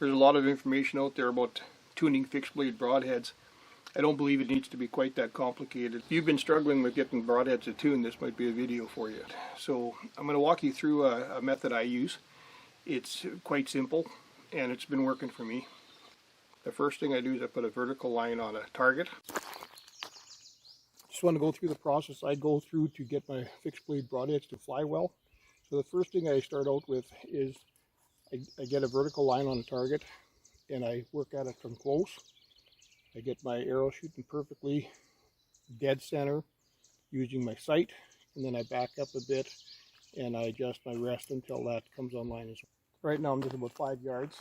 There's a lot of information out there about tuning fixed blade broadheads. I don't believe it needs to be quite that complicated. If you've been struggling with getting broadheads to tune, this might be a video for you. So I'm going to walk you through a method I use. It's quite simple and it's been working for me. The first thing I do is I put a vertical line on a target. Just want to go through the process I go through to get my fixed blade broadheads to fly well. So the first thing I start out with is I get a vertical line on a target and I work at it from close. I get my arrow shooting perfectly dead center using my sight, and then I back up a bit and I adjust my rest until that comes online as well. Right now I'm just about 5 yards.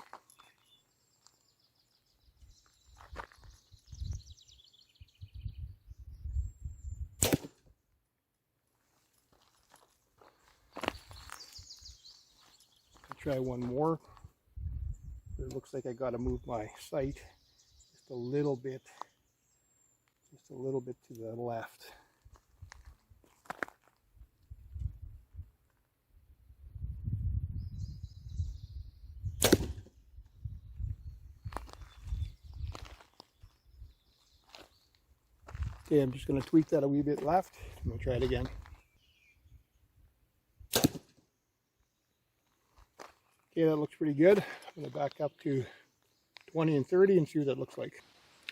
Try one more. It looks like I got to move my sight just a little bit to the left. Okay, I'm just going to tweak that a wee bit left. I'm going to try it again. Okay, that looks pretty good. I'm going to back up to 20 and 30 and see what that looks like.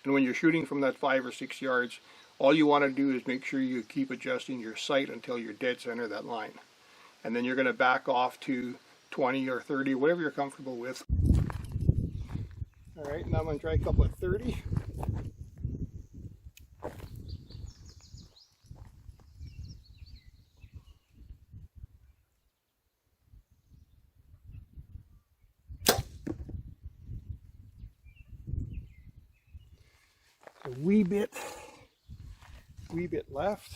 And when you're shooting from that 5 or 6 yards, all you want to do is make sure you keep adjusting your sight until you're dead center of that line. And then you're going to back off to 20 or 30, whatever you're comfortable with. Alright, now I'm going to try a couple of 30. A wee bit left.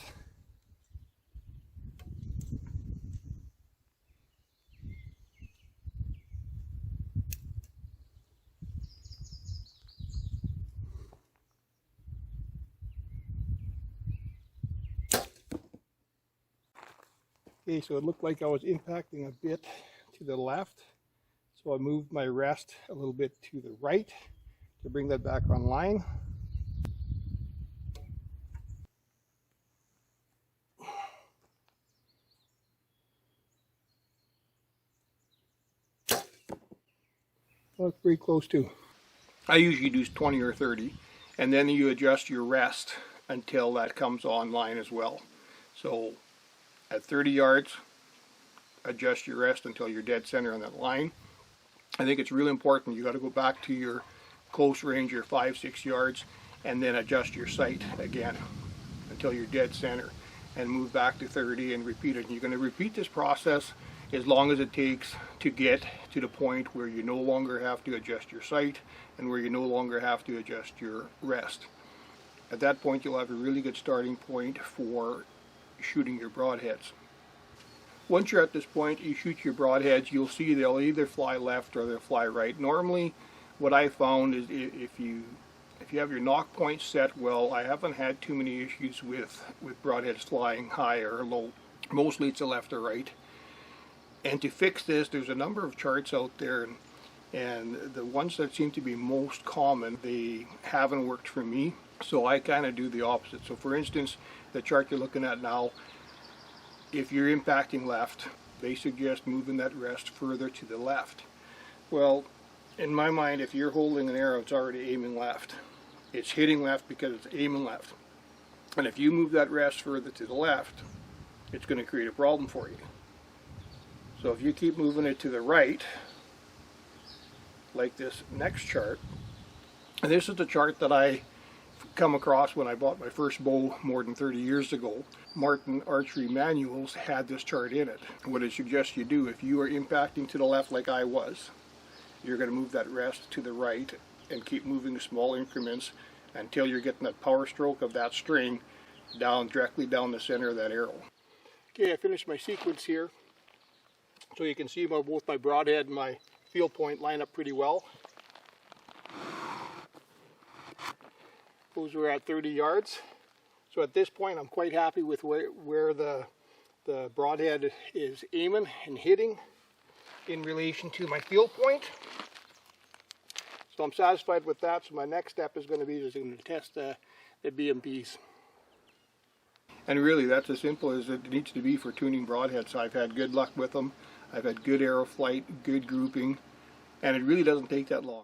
Okay, so it looked like I was impacting a bit to the left, so I moved my rest a little bit to the right to bring that back online. That's pretty close too. I usually do 20 or 30, and then you adjust your rest until that comes online as well. So at 30 yards, adjust your rest until you're dead center on that line. I think it's really important. You got to go back to your close range, your 5-6 yards, and then adjust your sight again until you're dead center, and move back to 30 and repeat it. And you're going to repeat this process as long as it takes to get to the point where you no longer have to adjust your sight and where you no longer have to adjust your rest. At that point, you'll have a really good starting point for shooting your broadheads. Once you're at this point, you shoot your broadheads, you'll see they'll either fly left or they'll fly right. Normally, what I found is if you have your knock point set well, I haven't had too many issues with broadheads flying high or low. Mostly it's a left or right. And to fix this, there's a number of charts out there, and the ones that seem to be most common, they haven't worked for me. So I kind of do the opposite. So for instance, the chart you're looking at now, if you're impacting left, they suggest moving that rest further to the left. Well, in my mind, if you're holding an arrow, it's already aiming left. It's hitting left because it's aiming left. And if you move that rest further to the left, it's going to create a problem for you. So if you keep moving it to the right, like this next chart, and this is the chart that I come across when I bought my first bow more than 30 years ago. Martin Archery Manuals had this chart in it. What it suggests you do, if you are impacting to the left like I was, you're going to move that rest to the right and keep moving small increments until you're getting that power stroke of that string down directly down the center of that arrow. Okay, I finished my sequence here. So you can see both my broadhead and my field point line up pretty well. Those were at 30 yards. So at this point I'm quite happy with where the broadhead is aiming and hitting in relation to my field point. So I'm satisfied with that. So my next step is going to be just going to test the BMPs. And really, that's as simple as it needs to be for tuning broadheads. I've had good luck with them. I've had good arrow flight, good grouping, and it really doesn't take that long.